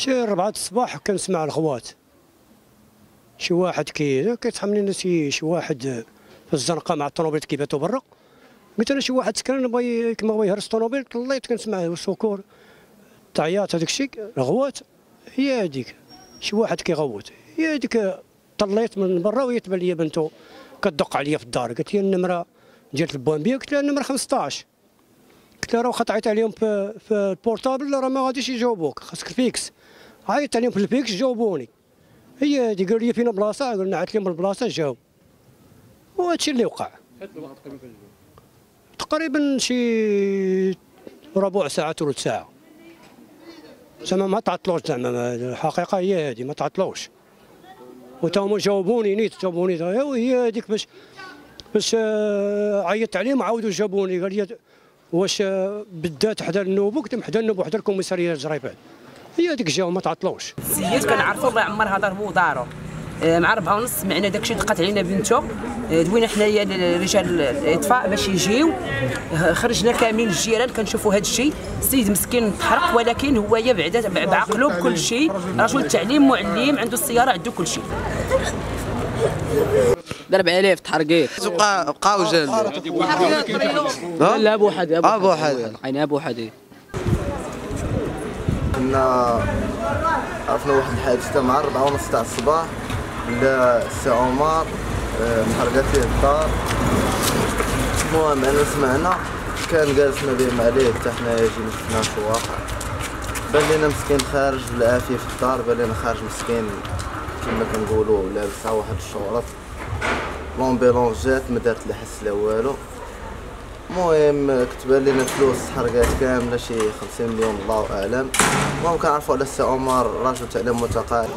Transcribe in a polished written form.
شي 4 الصباح كنسمع الخوات، شي واحد كيتحمل لنا شي واحد في الزنقه مع الطوموبيل كيباتوا برا. قلت انا شي واحد سكران كيما بغا يهرس الطوموبيل، طليت كنسمع السكور التعياط هذاك الشيء الغوات. هي هذيك شي واحد كيغوت، هي هذيك. طليت من برا وهي تبان لي بنتو كتدق عليا في الدار، قالت لي النمره ديال البوامبيه، قلت لها النمره 15. قلت لها راه واخا تعيط عليهم في البورتابل راه ما غاديش يجاوبوك، خاصك الفيكس. عيطت عليهم في الفيكس جاوبوني. هي هذه قالوا لي فينا بلاصه، قلنا عيطت لهم بالبلاصه جاوب. وهذا الشيء اللي وقع. تقريبا شي ربع ساعه ثلث ساعه. زعما ما تعطلوش، زعما الحقيقه هي هذه ما تعطلوش. وتا هما جاوبوني نيت، جاوبوني هي هذيك باش عيطت عليهم عاودوا جابوني. قال لي واش بالذات حدا النوبه؟ قلت لهم حدا النوبه وحدا الكوميساريه جريبان. هي هذيك جاو ما تعطلوش. السيد كنعرفوا الله يعمر هذا هو دارو. مع 4:30 سمعنا داكشي، دقات علينا بنته، دوينا حنايا رجال الاطفاء باش يجيو، خرجنا كاملين الجيران كنشوفوا هذا الشيء. السيد مسكين تحرق، ولكن هو بعدا بعقلو بكل شيء، رجل التعليم معلم، عنده السياره عنده كل شيء. 4000 تحرقيت. بقاو جال لا ابو حد ابو حد كنا عرفنا واحد الحادثه مع 4:30 تاع الصباح، لا السي عمر محرقات فيه الدار. المهم انا سمعنا كان جالس ما بين عليه حتى حنايا جينا شفنا في الواقع. بان لينا مسكين خارج بالعافيه في الدار، بان لينا خارج مسكين كما كنقولوا لابس واحد الشورط. لومبيلونس جات ما دارت لا حس لا والو. المهم كتبان لينا فلوس حرقات كامله شي 50 مليون الله اعلم. المهم كنعرفوا على السي عمر راجل تعليم متقاعد.